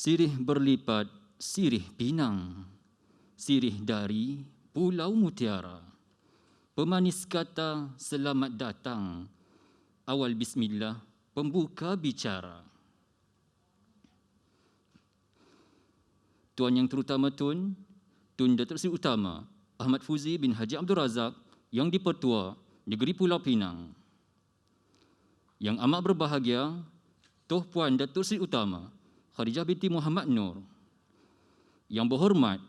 Sirih berlipat, sirih Pinang, sirih dari Pulau Mutiara. Pemanis kata selamat datang, awal bismillah, pembuka bicara. Tuan Yang Terutama Tun Datuk Seri Utama Ahmad Fuzi bin Haji Abdul Razak, Yang di-Pertua Negeri Pulau Pinang. Yang amat berbahagia, Tuh Puan Datuk Seri Utama Khadijah binti Muhammad Nur. Yang berhormat,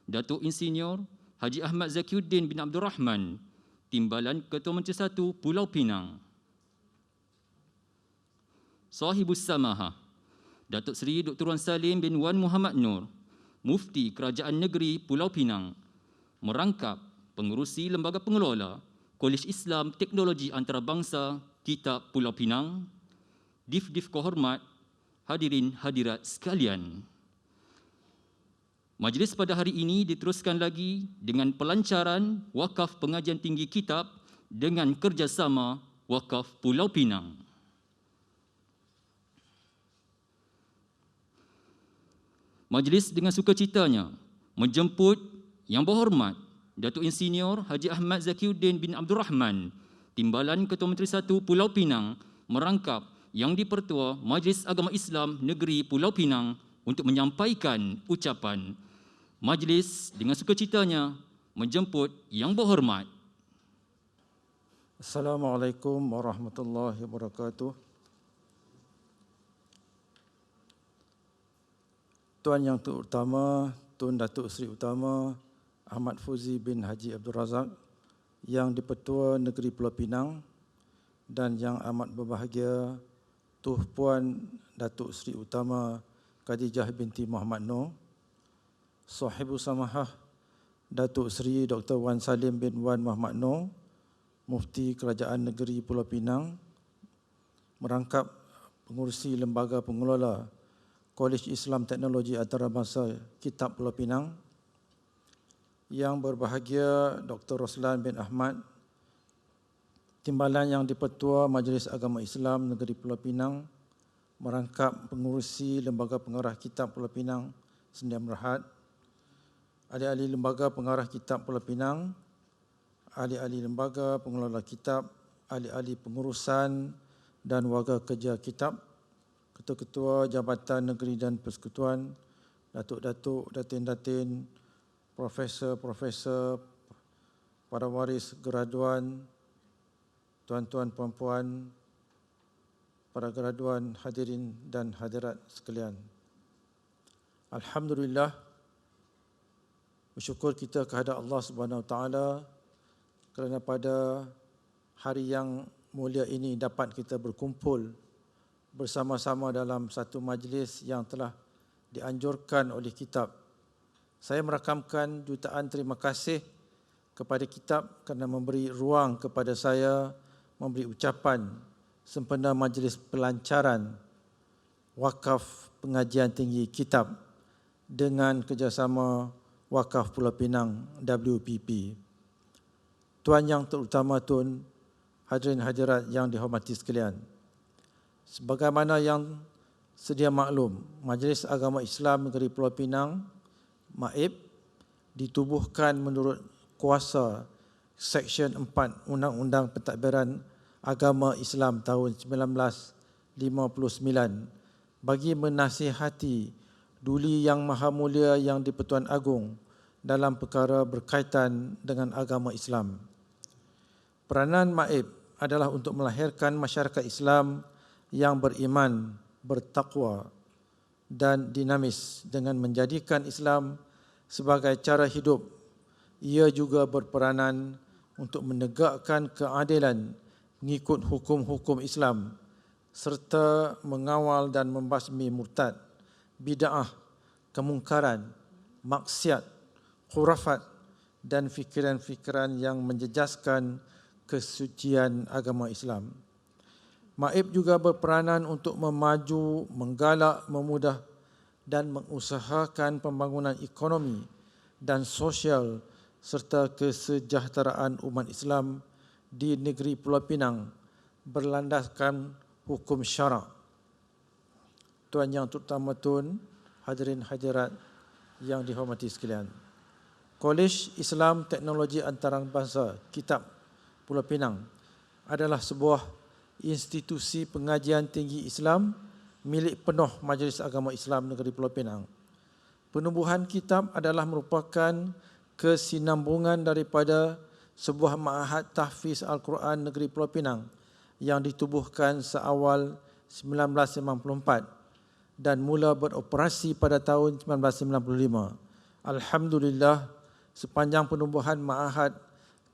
Datuk Insinyur Haji Ahmad Zakiuddin bin Abdul Rahman, Timbalan Ketua Menteri 1 Pulau Pinang. Sahibus Samahah, Datuk Seri Dr. Wan Salim bin Wan Muhammad Nur, Mufti Kerajaan Negeri Pulau Pinang, merangkap pengurusi Lembaga Pengelola Kolej Islam Teknologi Antarabangsa Kitab Pulau Pinang, Dif-Dif Kehormat, hadirin hadirat sekalian. Majlis pada hari ini diteruskan lagi dengan pelancaran Wakaf Pengajian Tinggi Kitab dengan kerjasama Wakaf Pulau Pinang. Majlis dengan sukacitanya menjemput Yang Berhormat Datuk Insinyur Haji Ahmad Zakiuddin bin Abdul Rahman, Timbalan Ketua Menteri 1 Pulau Pinang, merangkap Yang di-Pertua Majlis Agama Islam Negeri Pulau Pinang untuk menyampaikan ucapan. Majlis dengan sukacitanya menjemput Yang Berhormat. Assalamualaikum warahmatullahi wabarakatuh. Tuan Yang Terutama Tun Datuk Seri Utama Ahmad Fuzi bin Haji Abdul Razak, Yang di-Pertua Negeri Pulau Pinang, dan yang amat berbahagia Tuh Puan Datuk Seri Utama Khadijah binti Muhammad Nur, Sahibus Samahah Datuk Seri Dr. Wan Salim bin Wan Muhammad Nur, Mufti Kerajaan Negeri Pulau Pinang, merangkap pengurusi Lembaga Pengelola Kolej Islam Teknologi Antarabangsa Kitab Pulau Pinang, yang berbahagia Dr. Roslan bin Ahmad, Timbalan Yang di-Pertua Majlis Agama Islam Negeri Pulau Pinang, merangkap pengurusi Lembaga Pengarah Kitab Pulau Pinang Sdn Bhd, ahli-ahli Lembaga Pengarah Kitab Pulau Pinang, ahli-ahli Lembaga Pengelola Kitab, ahli-ahli pengurusan dan warga kerja kitab, ketua-ketua Jabatan Negeri dan Persekutuan, datuk-datuk, datin-datin, profesor-profesor, para waris graduan, tuan-tuan, puan-puan, para graduan, hadirin dan hadirat sekalian. Alhamdulillah, bersyukur kita kehadap Allah Subhanahu Wa Taala kerana pada hari yang mulia ini dapat kita berkumpul bersama-sama dalam satu majlis yang telah dianjurkan oleh kitab. Saya merakamkan jutaan terima kasih kepada kitab kerana memberi ruang kepada saya memberi ucapan sempena majlis pelancaran Wakaf Pengajian Tinggi Kitab dengan kerjasama Wakaf Pulau Pinang WPP. Tuan Yang Terutama Tun, hadirin hadirat yang dihormati sekalian. Sebagaimana yang sedia maklum, Majlis Agama Islam Negeri Pulau Pinang, MAIP, ditubuhkan menurut kuasa Seksyen 4 Undang-Undang Pentadbiran Agama Islam tahun 1959 bagi menasihati Duli Yang Maha Mulia Yang di-Pertuan Agong dalam perkara berkaitan dengan agama Islam. Peranan MAIP adalah untuk melahirkan masyarakat Islam yang beriman, bertakwa dan dinamis dengan menjadikan Islam sebagai cara hidup. Ia juga berperanan untuk menegakkan keadilan mengikut hukum-hukum Islam serta mengawal dan membasmi murtad, bid'ah, kemungkaran, maksiat, khurafat dan fikiran-fikiran yang menjejaskan kesucian agama Islam. MAIP juga berperanan untuk memaju, menggalak, memudah dan mengusahakan pembangunan ekonomi dan sosial serta kesejahteraan umat Islam di negeri Pulau Pinang berlandaskan hukum syarak. Tuan Yang Terutama Tun, hadirin hadirat yang dihormati sekalian. Kolej Islam Teknologi Antarabangsa Kitab Pulau Pinang adalah sebuah institusi pengajian tinggi Islam milik penuh Majlis Agama Islam Negeri Pulau Pinang. Penubuhan kitab adalah merupakan kesinambungan daripada sebuah ma'had tahfiz Al-Quran Negeri Pulau Pinang yang ditubuhkan seawal 1954 dan mula beroperasi pada tahun 1995. Alhamdulillah, sepanjang penubuhan ma'had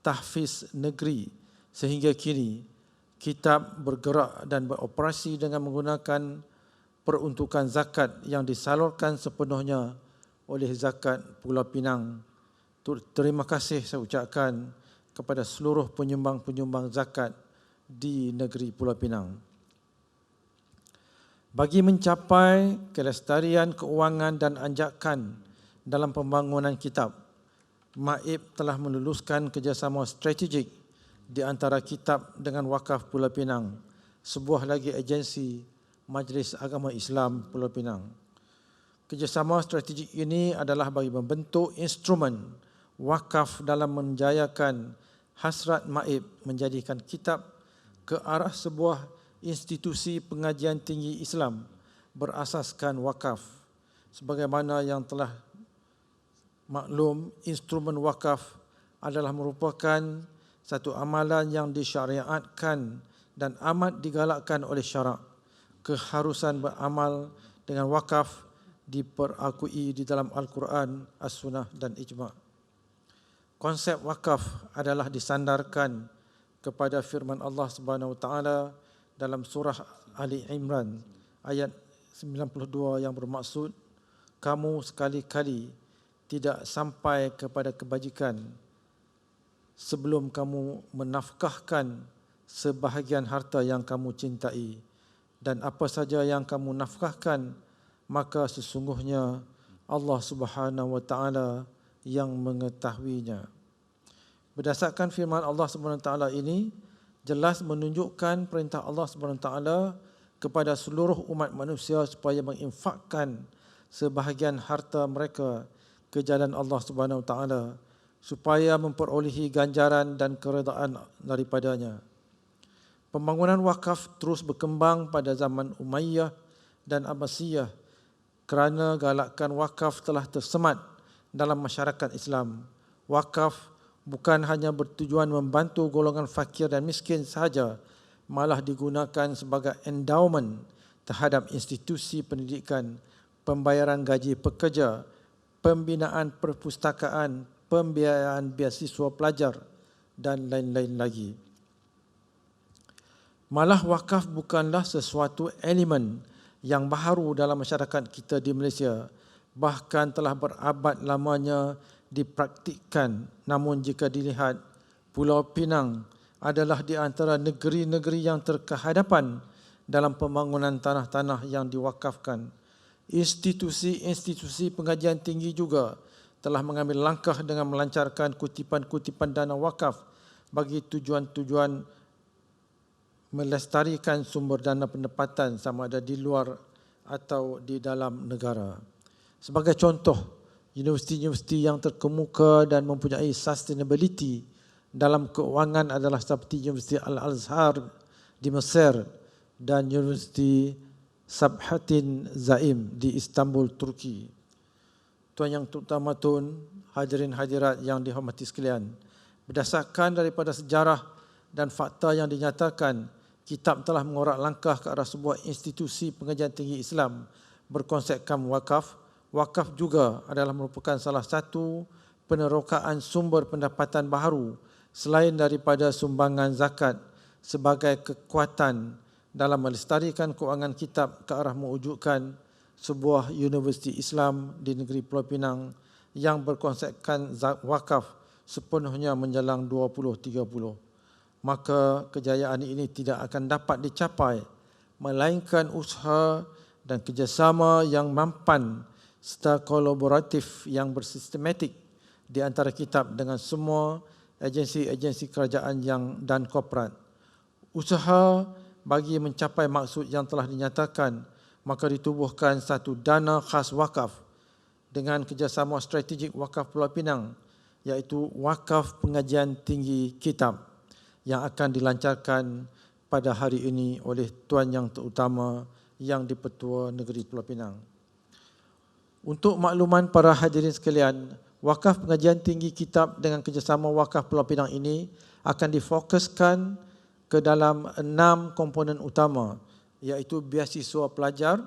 tahfiz negeri sehingga kini, kitab bergerak dan beroperasi dengan menggunakan peruntukan zakat yang disalurkan sepenuhnya oleh Zakat Pulau Pinang. Terima kasih saya ucapkan kepada seluruh penyumbang-penyumbang zakat di negeri Pulau Pinang. Bagi mencapai kelestarian keuangan dan anjakan dalam pembangunan kitab, MAIB telah meluluskan kerjasama strategik di antara kitab dengan Wakaf Pulau Pinang, sebuah lagi agensi Majlis Agama Islam Pulau Pinang. Kerjasama strategik ini adalah bagi membentuk instrumen wakaf dalam menjayakan hasrat MAIB menjadikan kitab ke arah sebuah institusi pengajian tinggi Islam berasaskan wakaf. Sebagaimana yang telah maklum, instrumen wakaf adalah merupakan satu amalan yang disyariatkan dan amat digalakkan oleh syarak. Keharusan beramal dengan wakaf diperakui di dalam Al-Quran, As-Sunnah dan Ijma'. Konsep wakaf adalah disandarkan kepada firman Allah Subhanahu Wa Taala dalam surah Ali Imran ayat 92 yang bermaksud, kamu sekali-kali tidak sampai kepada kebajikan sebelum kamu menafkahkan sebahagian harta yang kamu cintai, dan apa saja yang kamu nafkahkan maka sesungguhnya Allah Subhanahu Wa Taala yang mengetahuinya. Berdasarkan firman Allah Subhanahu Wa Taala ini jelas menunjukkan perintah Allah Subhanahu Wa Taala kepada seluruh umat manusia supaya menginfakkan sebahagian harta mereka ke jalan Allah Subhanahu Wa Taala supaya memperolehi ganjaran dan keredaan daripadanya. Pembangunan wakaf terus berkembang pada zaman Umayyah dan Abbasiyah kerana galakan wakaf telah tersemat dalam masyarakat Islam. Wakaf bukan hanya bertujuan membantu golongan fakir dan miskin sahaja, malah digunakan sebagai endowment terhadap institusi pendidikan, pembayaran gaji pekerja, pembinaan perpustakaan, pembiayaan beasiswa pelajar dan lain-lain lagi. Malah wakaf bukanlah sesuatu elemen yang baharu dalam masyarakat kita di Malaysia, bahkan telah berabad lamanya dipraktikkan. Namun jika dilihat, Pulau Pinang adalah di antara negeri-negeri yang terkehadapan dalam pembangunan tanah-tanah yang diwakafkan. Institusi-institusi pengajian tinggi juga telah mengambil langkah dengan melancarkan kutipan-kutipan dana wakaf bagi tujuan-tujuan melestarikan sumber dana pendapatan sama ada di luar atau di dalam negara. Sebagai contoh, universiti-universiti yang terkemuka dan mempunyai sustainability dalam keuangan adalah seperti Universiti Al-Azhar di Mesir dan Universiti Sabhatin Zaim di Istanbul, Turki. Tuan Yang Terutama Tun, hadirin hadirat yang dihormati sekalian, berdasarkan daripada sejarah dan fakta yang dinyatakan, kitab telah mengorak langkah ke arah sebuah institusi pengajian tinggi Islam berkonsepkan wakaf. Wakaf juga adalah merupakan salah satu penerokaan sumber pendapatan baharu selain daripada sumbangan zakat sebagai kekuatan dalam melestarikan keuangan kitab ke arah mewujudkan sebuah universiti Islam di negeri Pulau Pinang yang berkonsepkan wakaf sepenuhnya menjelang 2030. Maka kejayaan ini tidak akan dapat dicapai melainkan usaha dan kerjasama yang mampan serta kolaboratif yang bersistematik di antara kitab dengan semua agensi-agensi kerajaan dan korporat. Usaha bagi mencapai maksud yang telah dinyatakan maka ditubuhkan satu dana khas wakaf dengan kerjasama strategik Wakaf Pulau Pinang, iaitu Wakaf Pengajian Tinggi Kitab yang akan dilancarkan pada hari ini oleh Tuan Yang Terutama Yang di-Pertua Negeri Pulau Pinang. Untuk makluman para hadirin sekalian, Wakaf Pengajian Tinggi Kitab dengan kerjasama Wakaf Pulau Pinang ini akan difokuskan ke dalam 6 komponen utama, iaitu beasiswa pelajar,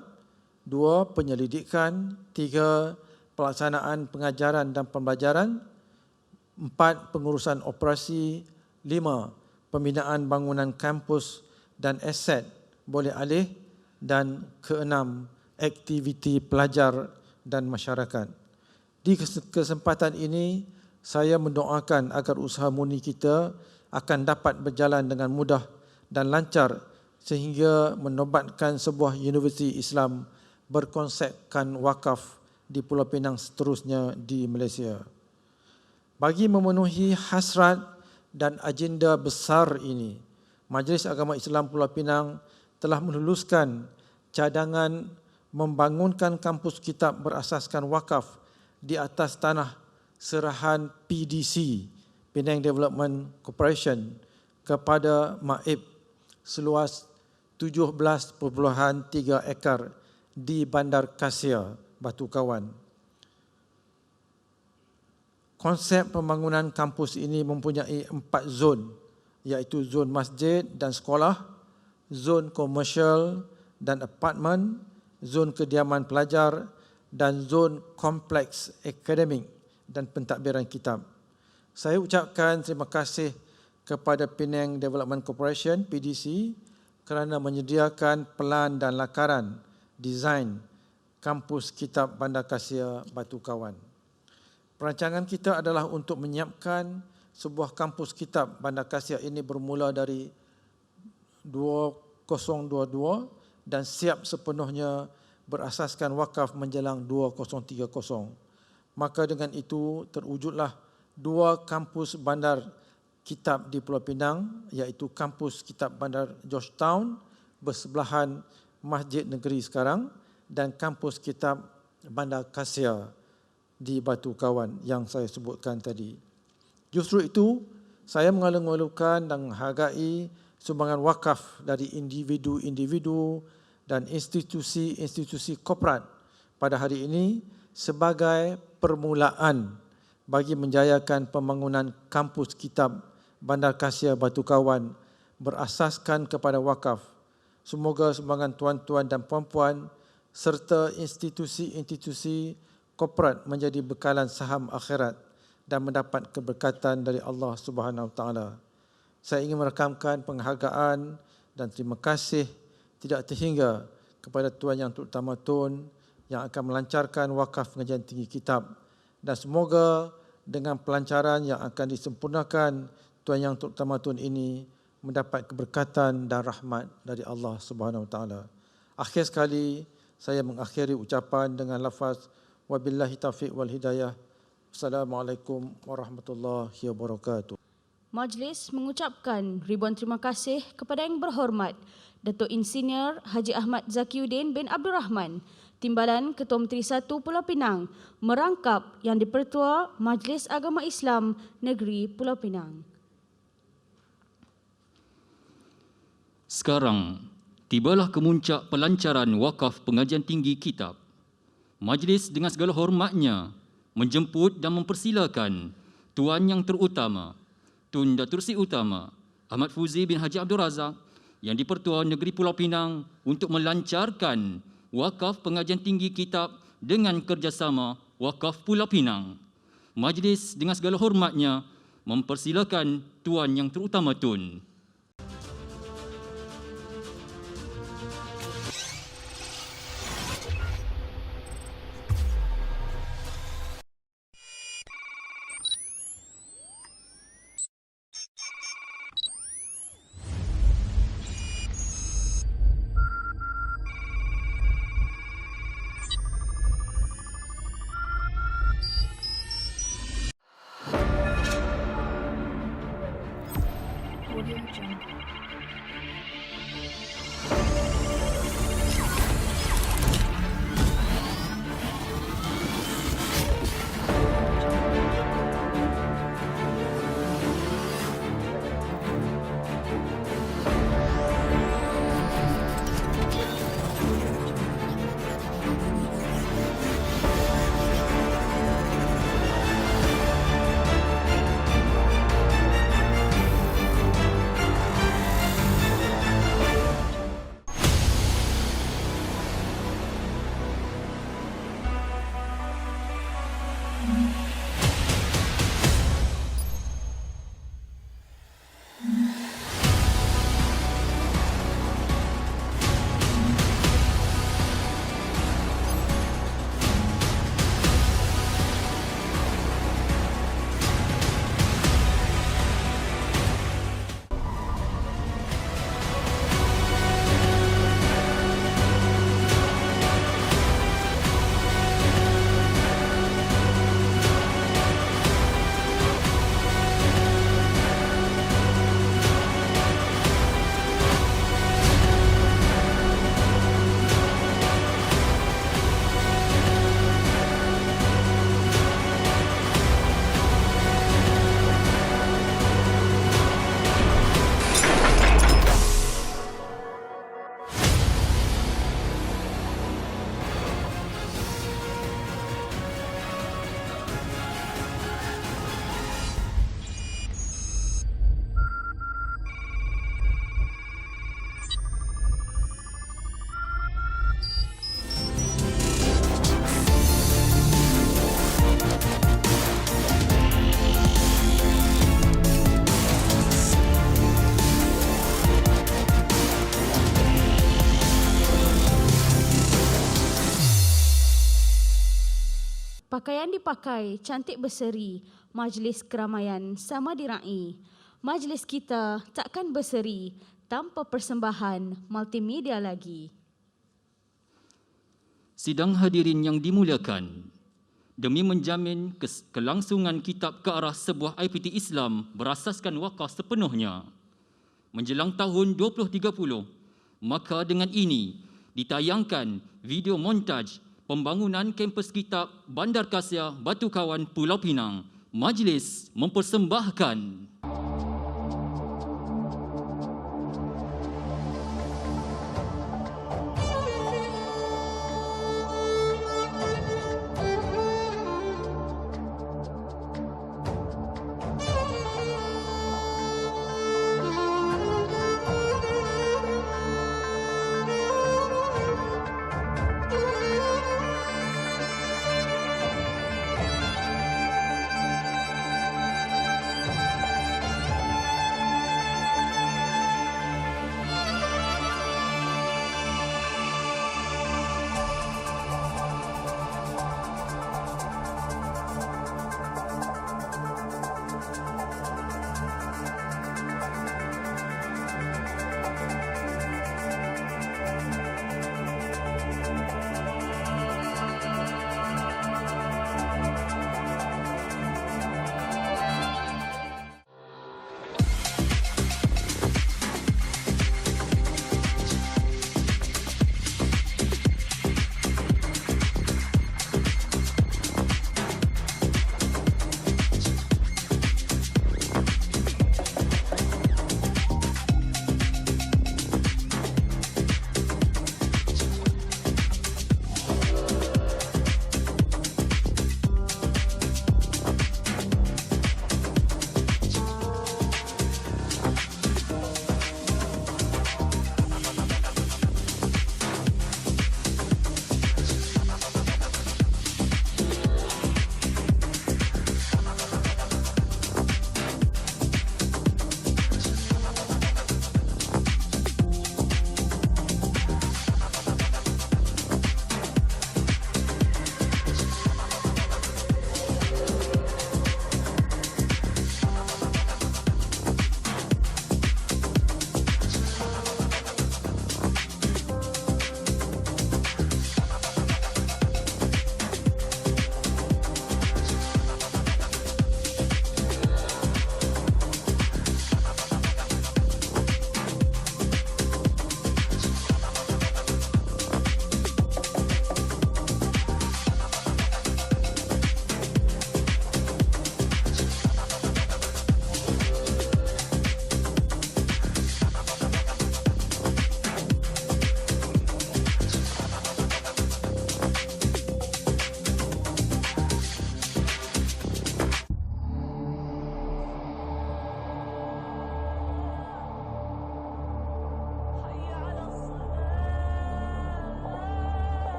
2 penyelidikan, 3 pelaksanaan pengajaran dan pembelajaran, 4 pengurusan operasi, 5 pembinaan bangunan kampus dan aset boleh alih, dan ke-6 aktiviti pelajar dan masyarakat. Di kesempatan ini, saya mendoakan agar usaha murni kita akan dapat berjalan dengan mudah dan lancar sehingga menobatkan sebuah universiti Islam berkonsepkan wakaf di Pulau Pinang seterusnya di Malaysia. Bagi memenuhi hasrat dan agenda besar ini, Majlis Agama Islam Pulau Pinang telah meluluskan cadangan membangunkan kampus kitab berasaskan wakaf di atas tanah serahan PDC, Penang Development Corporation, kepada Maib seluas 17.3 ekar di Bandar Kasia, Batu Kawan. Konsep pembangunan kampus ini mempunyai 4 zon, iaitu zon masjid dan sekolah, zon komersial dan apartmen, zon kediaman pelajar dan zon kompleks akademik dan pentadbiran kitab. Saya ucapkan terima kasih kepada Penang Development Corporation PDC kerana menyediakan pelan dan lakaran desain kampus kitab Bandar Kasia Batu Kawan. Perancangan kita adalah untuk menyiapkan sebuah kampus kitab Bandar Kasia ini bermula dari 2022 dan siap sepenuhnya berasaskan wakaf menjelang 2030. Maka dengan itu terwujudlah 2 kampus bandar kitab di Pulau Pinang, iaitu kampus kitab Bandar Georgetown bersebelahan Masjid Negeri sekarang dan kampus kitab Bandar Kasia di Batu Kawan yang saya sebutkan tadi. Justru itu, saya mengalu-alukan dan menghargai sumbangan wakaf dari individu-individu dan institusi-institusi korporat pada hari ini sebagai permulaan bagi menjayakan pembangunan kampus kitab Bandar Kasia Batu Kawan berasaskan kepada wakaf. Semoga sumbangan tuan-tuan dan puan-puan serta institusi-institusi korporat menjadi bekalan saham akhirat dan mendapat keberkatan dari Allah Subhanahu Wa Taala. Saya ingin merakamkan penghargaan dan terima kasih tidak terhingga kepada Tuan Yang Terutama Tun yang akan melancarkan wakaf pengajian tinggi kitab, dan semoga dengan pelancaran yang akan disempurnakan Tuan Yang Terutama Tun ini mendapat keberkatan dan rahmat dari Allah Subhanahu Wa Taala. Akhir sekali, saya mengakhiri ucapan dengan lafaz wabillahi taufiq wal hidayah. Assalamualaikum warahmatullahi wabarakatuh. Majlis mengucapkan ribuan terima kasih kepada Yang Berhormat Datuk Insinyur Haji Ahmad Zakiuddin bin Abdul Rahman, Timbalan Ketua Menteri 1 Pulau Pinang, merangkap Yang di-Pertua Majlis Agama Islam Negeri Pulau Pinang. Sekarang, tibalah kemuncak pelancaran wakaf pengajian tinggi kitab. Majlis dengan segala hormatnya menjemput dan mempersilakan Tuan Yang Terutama, Tun Datuk Seri Utama Ahmad Fuzi bin Haji Abdul Razak yang di-Pertua Negeri Pulau Pinang untuk melancarkan wakaf pengajian tinggi kitab dengan kerjasama Wakaf Pulau Pinang. Majlis dengan segala hormatnya mempersilakan Tuan Yang Terutama Tun. Audio Pakaian dipakai, cantik berseri, majlis keramaian sama diraih. Majlis kita takkan berseri tanpa persembahan multimedia lagi. Sidang hadirin yang dimuliakan, demi menjamin kelangsungan kitab ke arah sebuah IPT Islam berasaskan wakaf sepenuhnya menjelang tahun 2030, maka dengan ini ditayangkan video montaj pembangunan kampus kitab Bandar Kasia Batu Kawan Pulau Pinang. Majlis mempersembahkan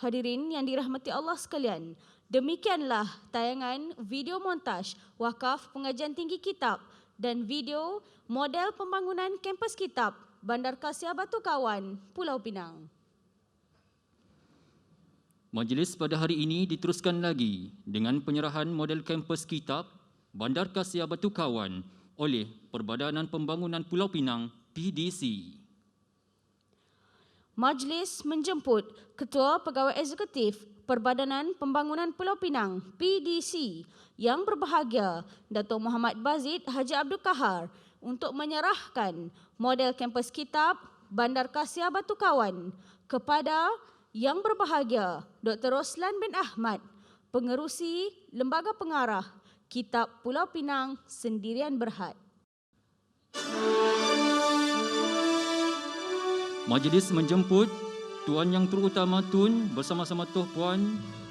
Hadirin yang dirahmati Allah sekalian, demikianlah tayangan video montaj wakaf pengajian tinggi kitab dan video model pembangunan kampus kitab Bandar Kasia Batu Kawan, Pulau Pinang. Majlis pada hari ini diteruskan lagi dengan penyerahan model kampus kitab Bandar Kasia Batu Kawan oleh Perbadanan Pembangunan Pulau Pinang, PDC. Majlis menjemput Ketua Pegawai Eksekutif Perbadanan Pembangunan Pulau Pinang PDC yang berbahagia Dato' Muhammad Bazid Haji Abdul Kahar untuk menyerahkan model kampus kitab Bandar Kasia Batu Kawan kepada yang berbahagia Dr. Roslan bin Ahmad, Pengerusi Lembaga Pengarah Kitab Pulau Pinang Sendirian Berhad. Majlis menjemput Tuan Yang Terutama Tun bersama-sama Tuan Puan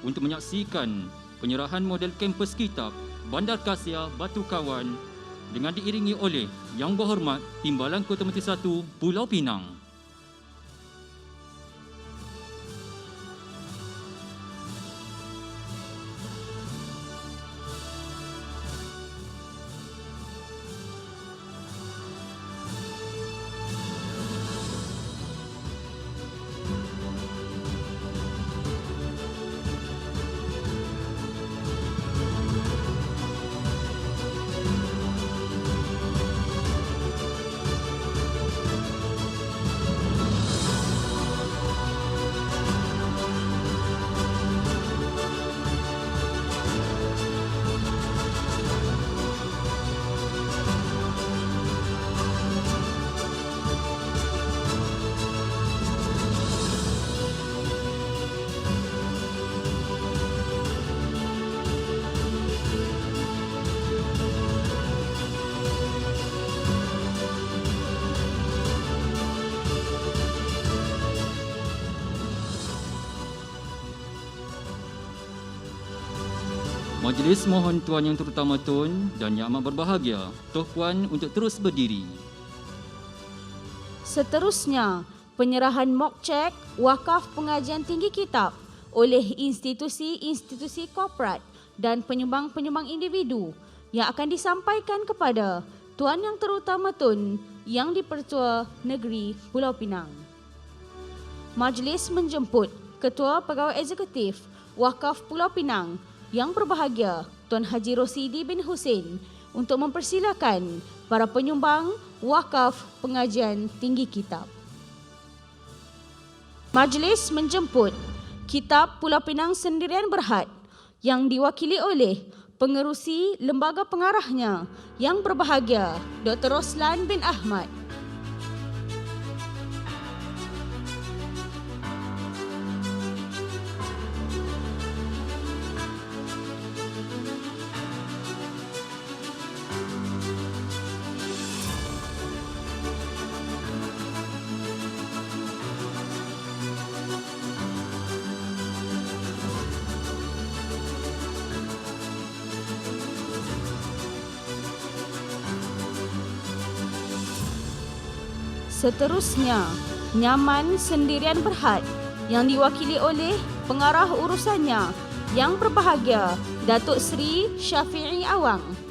untuk menyaksikan penyerahan model kampus kitab Bandar Kasia Batu Kawan dengan diiringi oleh Yang Berhormat Timbalan Ketua Menteri 1 Pulau Pinang. Majlis mohon Tuan Yang Terutama Tun dan Yang Amat Berbahagia Tuan Puan untuk terus berdiri. Seterusnya, penyerahan mock check wakaf pengajian tinggi kitab oleh institusi-institusi korporat dan penyumbang-penyumbang individu yang akan disampaikan kepada Tuan Yang Terutama Tun Yang di-Pertua Negeri Pulau Pinang. Majlis menjemput Ketua Pegawai Eksekutif Wakaf Pulau Pinang yang berbahagia Tuan Haji Rosidi bin Hussein untuk mempersilakan para penyumbang wakaf pengajian tinggi kitab. Majlis menjemput Kitab Pulau Pinang Sendirian Berhad yang diwakili oleh Pengerusi Lembaga Pengarahnya yang berbahagia Dr. Roslan bin Ahmad. Seterusnya, Nyaman Sendirian Berhad yang diwakili oleh pengarah urusannya yang berbahagia Datuk Seri Syafi'i Awang.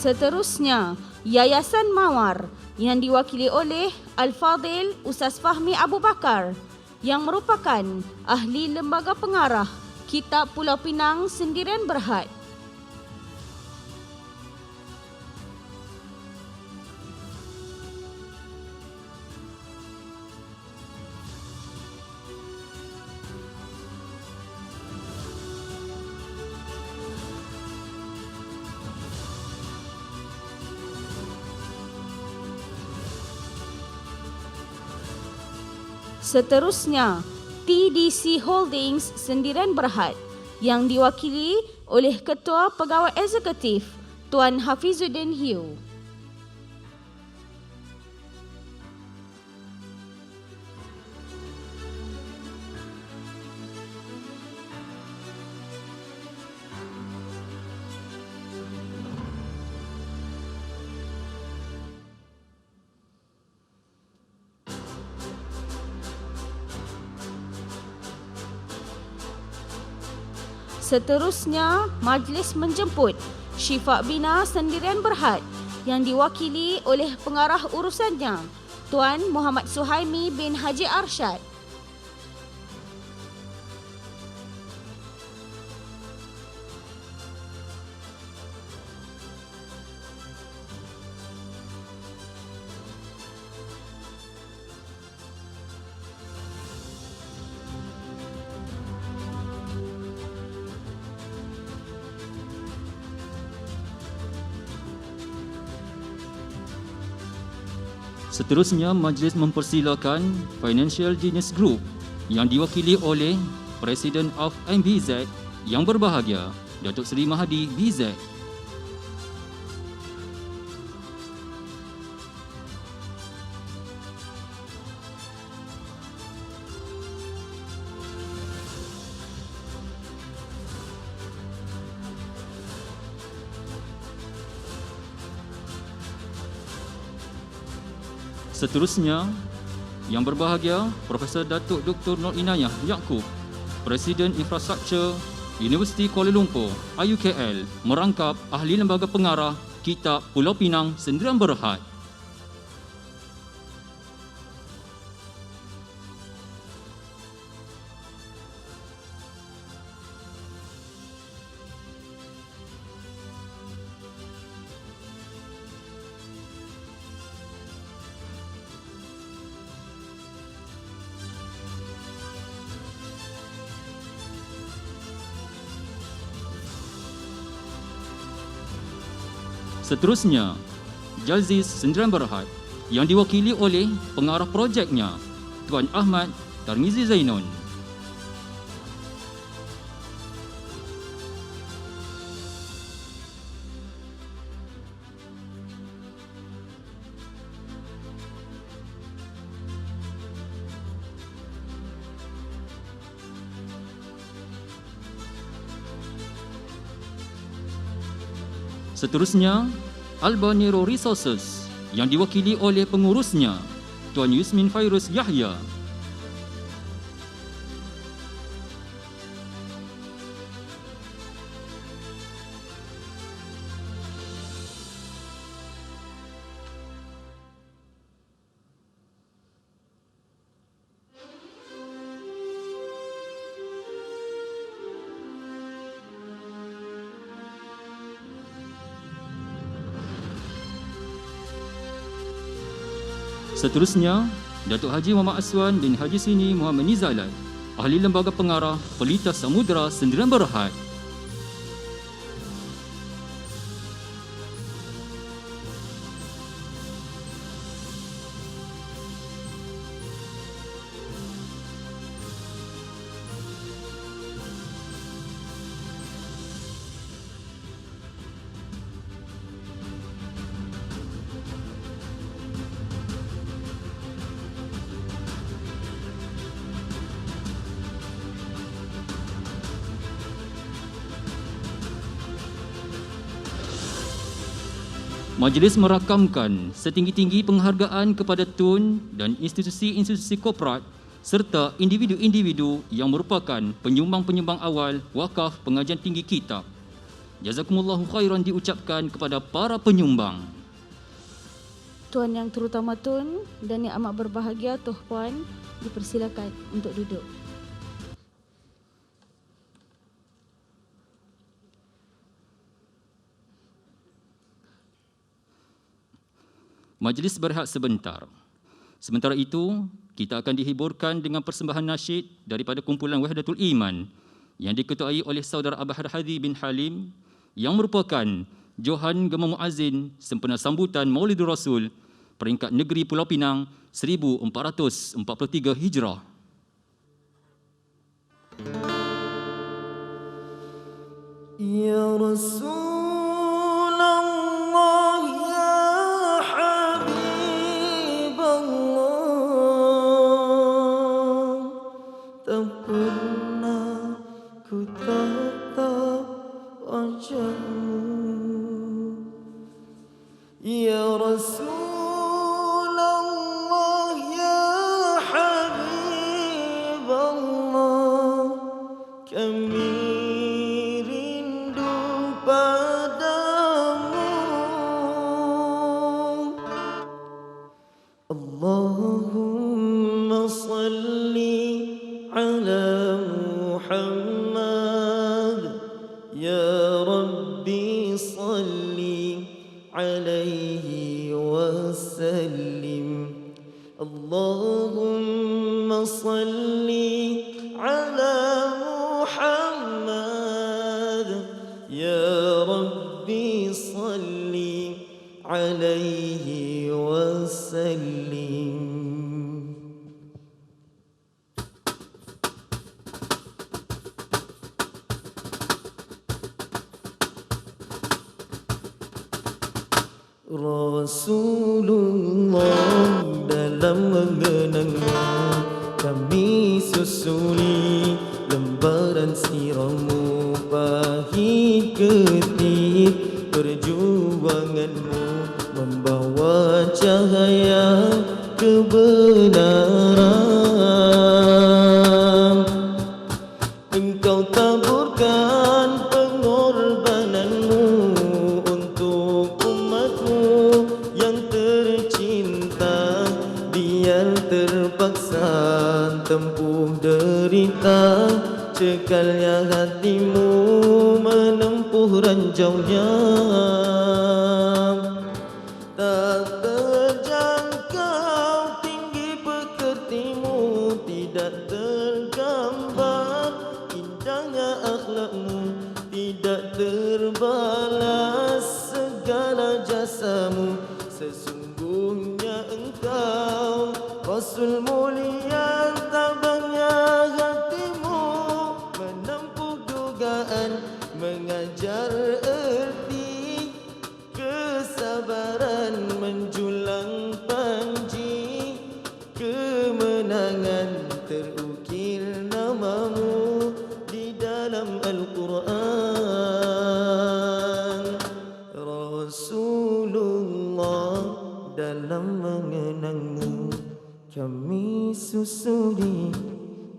Seterusnya, Yayasan Mawar yang diwakili oleh Al-Fadhil Ustaz Fahmi Abu Bakar yang merupakan ahli lembaga pengarah Kitab Pulau Pinang Sendirian Berhad. Seterusnya, TDC Holdings Sendirian Berhad yang diwakili oleh Ketua Pegawai Eksekutif Tuan Hafizuddin Hiu. Seterusnya, majlis menjemput Syifa Bina Sendirian Berhad yang diwakili oleh pengarah urusannya, Tuan Muhammad Suhaimi bin Haji Arsyad. Seterusnya, majlis mempersilakan Financial Genius Group yang diwakili oleh Presiden of MBZ yang berbahagia, Datuk Seri Mahdi BZ. Seterusnya, yang berbahagia Profesor Datuk Dr. Nur Inayah Yaakob, Presiden Infrastruktur Universiti Kuala Lumpur IUKL, merangkap ahli lembaga pengarah Kitab Pulau Pinang Sendirian Berhad. Seterusnya, Jalziz Sendirian Berhad yang diwakili oleh pengarah projeknya, Tuan Ahmad Tarmizi Zainun. Seterusnya, Alba Nero Resources yang diwakili oleh pengurusnya, Tuan Yusmin Fairuz Yahya. Seterusnya, Datuk Haji Muhammad Aswan bin Haji Sini Muhammad Nizalan, ahli lembaga pengarah Pelita Samudra Sendirian Berhad. Majlis merakamkan setinggi-tinggi penghargaan kepada Tun dan institusi-institusi korporat serta individu-individu yang merupakan penyumbang-penyumbang awal wakaf pengajian tinggi kitab. Jazakumullahu khairan diucapkan kepada para penyumbang. Tuan yang terutama Tun dan yang amat berbahagia Tuh Puan, dipersilakan untuk duduk. Majlis berehat sebentar. Sementara itu, kita akan dihiburkan dengan persembahan nasyid daripada kumpulan Wahdatul Iman yang diketuai oleh Saudara Abahar Hadi bin Halim yang merupakan Johan Gema Muazzin sempena sambutan Maulidur Rasul peringkat negeri Pulau Pinang 1443 Hijrah. Ya Rasul Ya Rasulullah, ya Habib Allah, kami ربي صل عليه وسلم اللهم صل على محمد يا ربي صل عليه وسلم. Rasulullah dalam mengenangmu kami susuri lembaran siramu pahit ketik perjuanganmu membawa cahaya kebenaran. Engkau taburkan pengorbananmu untuk umatmu yang tercinta, biar terpaksa tempuh derita, cekalnya hatimu menempuh ranjaunya. Tak terjangkau tinggi pekertimu, tidak tergambar indahnya akhlakmu, tidak terbalas segala jasamu. Sesungguhnya engkau Rasul mulia, tabahnya hatimu menempuh dugaan, mengajar erti kesabaran, menjulang panji kemenangan, terukir namamu di dalam Al-Quran. Rasulullah dalam mengenangmu kami susuri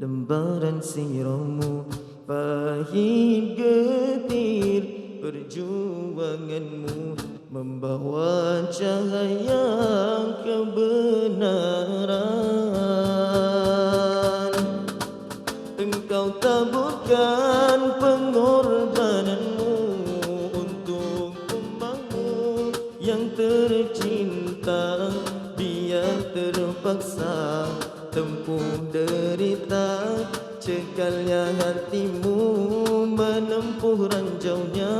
lembaran siramu pahit getir perjuanganmu membawa cahaya kebenaran. Engkau taburkan pengorbananmu untuk umatmu yang tercinta, biar terpaksa tempuh derita, cekalnya hatimu menempuh ranjaunya.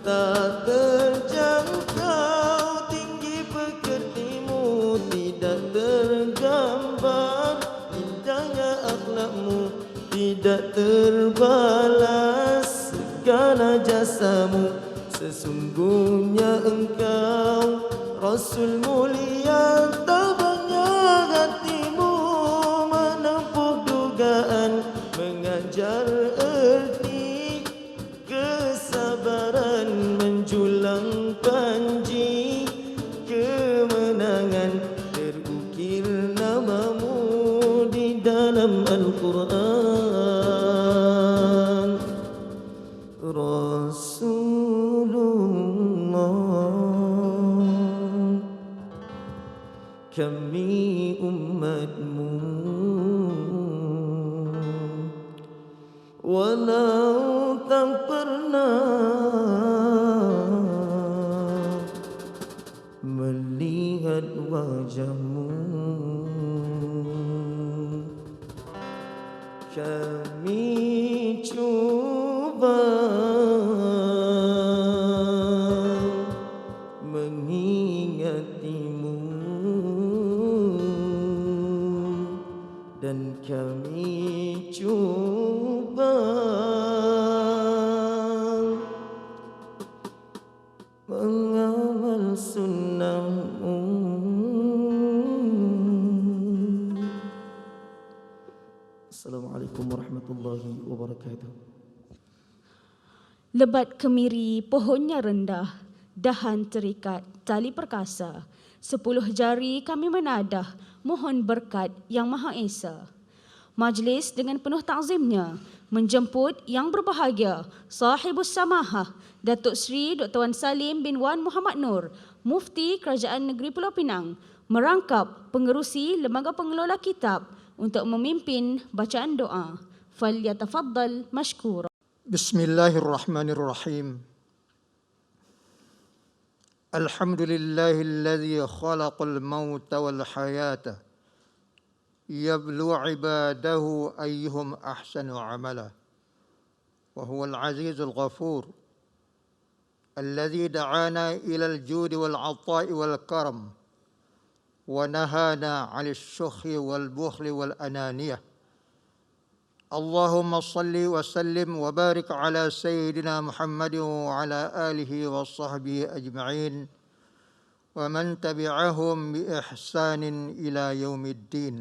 Tak terjangkau tinggi pekertimu, tidak tergambar indahnya akhlakmu, tidak terbalas segala jasamu. Sesungguhnya engkau Rasul mulia, tabahnya hatimu menempuh dugaan, mengajar erti kesabaran, menjulang panji kemenangan, terukir namamu di dalam Al-Quran. Rasulullah, kami umatmu, walau tak pernah melihat wajahmu, kami cuba mengingatimu, dan kami cuba mengamal sunnahmu. Assalamualaikum warahmatullahi wabarakatuh. Lebat kemiri pohonnya rendah, dahan terikat tali perkasa. 10 jari kami menadah, mohon berkat Yang Maha Esa. Majlis dengan penuh takzimnya menjemput yang berbahagia Sahibus Samahah Datuk Seri Dr. Wan Salim bin Wan Muhammad Nur, Mufti Kerajaan Negeri Pulau Pinang, merangkap pengerusi Lembaga Pengelola Kitab untuk memimpin bacaan doa. فليتفضل مشكورا. بسم الله الرحمن الرحيم. الحمد لله الذي خلق الموت والحياة يبلو عباده أيهم أحسن عملا، وهو العزيز الغفور الذي دعانا إلى الجود والعطاء والكرم ونهانا عن الشح والبخل والأنانية. اللهم صل وسلم وبارك على سيدنا محمد وعلى آله وصحبه أجمعين ومن تبعهم بإحسان إلى يوم الدين.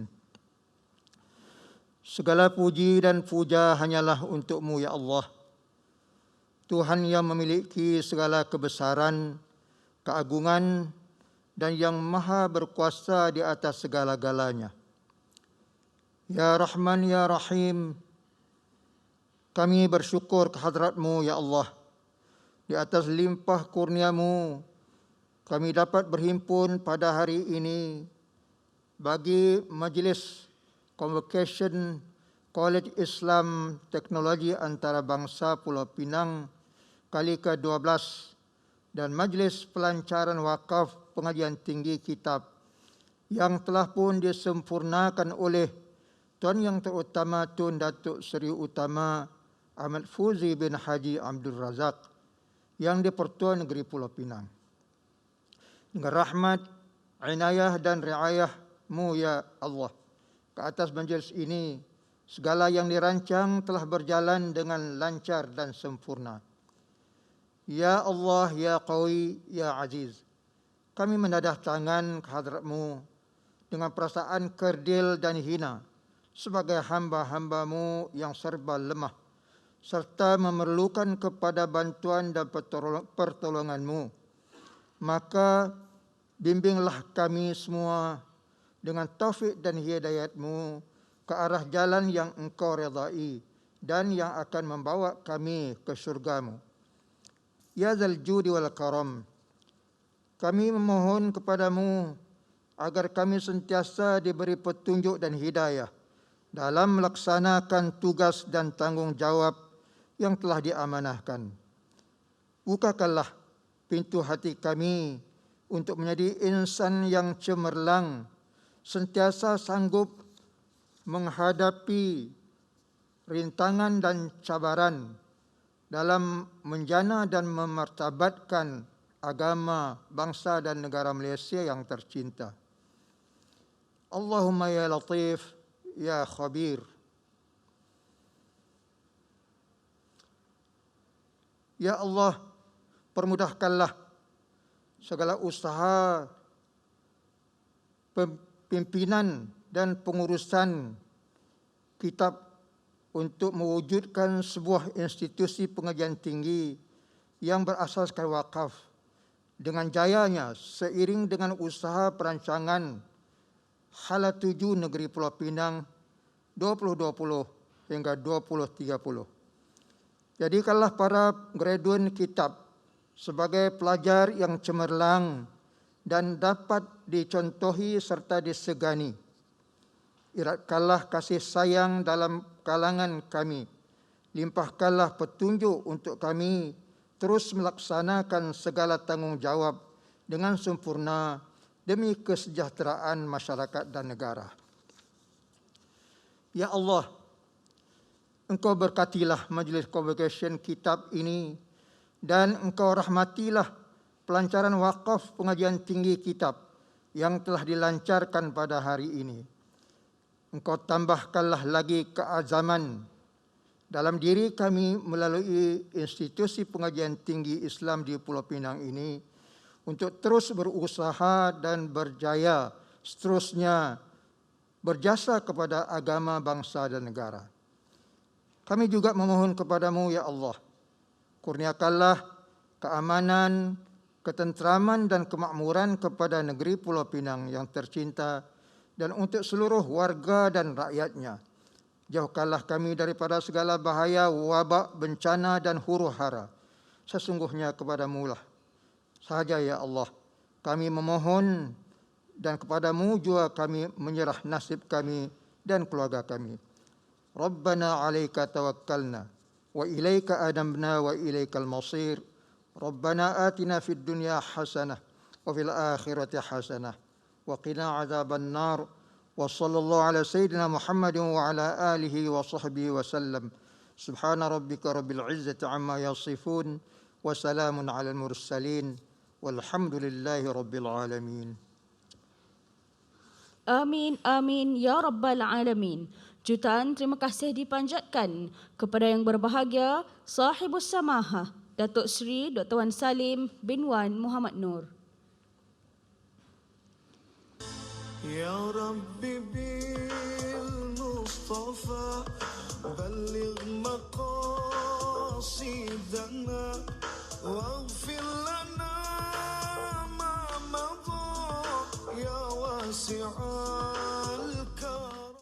Segala puji dan puja hanyalah untuk-Mu ya Allah, Tuhan yang memiliki segala kebesaran, keagungan dan yang maha berkuasa di atas segala-galanya. Ya Rahman, Ya Rahim, kami bersyukur kehadrat-Mu ya Allah. Di atas limpah kurnia-Mu, kami dapat berhimpun pada hari ini bagi majlis Convocation College Islam Teknologi Antarabangsa Pulau Pinang kali ke-12 dan majlis pelancaran wakaf pengajian tinggi kitab yang telah pun disempurnakan oleh Tuan Yang Terutama Tun Datuk Seri Utama Ahmad Fuzi bin Haji Abdul Razak yang di-Pertua Negeri Pulau Pinang. Dengan rahmat, inayah dan riayah-Mu ya Allah, ke atas majlis ini segala yang dirancang telah berjalan dengan lancar dan sempurna. Ya Allah, Ya Qawi, Ya Aziz, kami menadah tangan ke hadrat-Mu dengan perasaan kerdil dan hina sebagai hamba-hamba-Mu yang serba lemah serta memerlukan kepada bantuan dan pertolongan-Mu. Maka bimbinglah kami semua dengan taufik dan hidayat-Mu ke arah jalan yang Engkau redai dan yang akan membawa kami ke syurga-Mu. Ya Zal Judi wal Karam, kami memohon kepada-Mu agar kami sentiasa diberi petunjuk dan hidayah dalam melaksanakan tugas dan tanggungjawab yang telah diamanahkan. Bukakanlah pintu hati kami untuk menjadi insan yang cemerlang, sentiasa sanggup menghadapi rintangan dan cabaran dalam menjana dan memartabatkan agama, bangsa dan negara Malaysia yang tercinta. Allahumma ya Latif, Ya Khabir. Ya Allah, permudahkanlah segala usaha pimpinan dan pengurusan kitab untuk mewujudkan sebuah institusi pengajian tinggi yang berasaskan wakaf dengan jayanya seiring dengan usaha perancangan Hala 7 Negeri Pulau Pinang 2020 hingga 2030. Jadikanlah para graduan kitab sebagai pelajar yang cemerlang dan dapat dicontohi serta disegani. Iratkanlah kasih sayang dalam kalangan kami. Limpahkanlah petunjuk untuk kami terus melaksanakan segala tanggungjawab dengan sempurna demi kesejahteraan masyarakat dan negara. Ya Allah, Engkau berkatilah majlis convocation kitab ini dan Engkau rahmatilah pelancaran wakaf pengajian tinggi kitab yang telah dilancarkan pada hari ini. Engkau tambahkanlah lagi keazaman dalam diri kami melalui institusi pengajian tinggi Islam di Pulau Pinang ini untuk terus berusaha dan berjaya seterusnya berjasa kepada agama, bangsa dan negara. Kami juga memohon kepada-Mu ya Allah, kurniakanlah keamanan, ketenteraman dan kemakmuran kepada negeri Pulau Pinang yang tercinta dan untuk seluruh warga dan rakyatnya. Jauhkanlah kami daripada segala bahaya, wabak, bencana dan huru-hara. Sesungguhnya kepada-Mu lah sahaja ya Allah kami memohon dan kepada-Mu juga kami menyerah nasib kami dan keluarga kami. ربنا عليك توكلنا وإليك أنبنا وإليك المصير ربنا آتنا في الدنيا حسنة وفي الآخرة حسنة وقنا عذاب النار وصلى الله على سيدنا محمد وعلى آله وصحبه وسلم سبحان ربك رب العزة عما يصفون وسلام على المرسلين والحمد لله رب العالمين. Amin, amin, ya Rabbal Alamin. Jutaan terima kasih dipanjatkan kepada yang berbahagia, Sahibus Samahah, Datuk Seri Dr. Wan Salim bin Wan Muhammad Nur. Ya Rabbi bil Mustafa balligh maqasidana waghfir lana ma madha ya wasi'a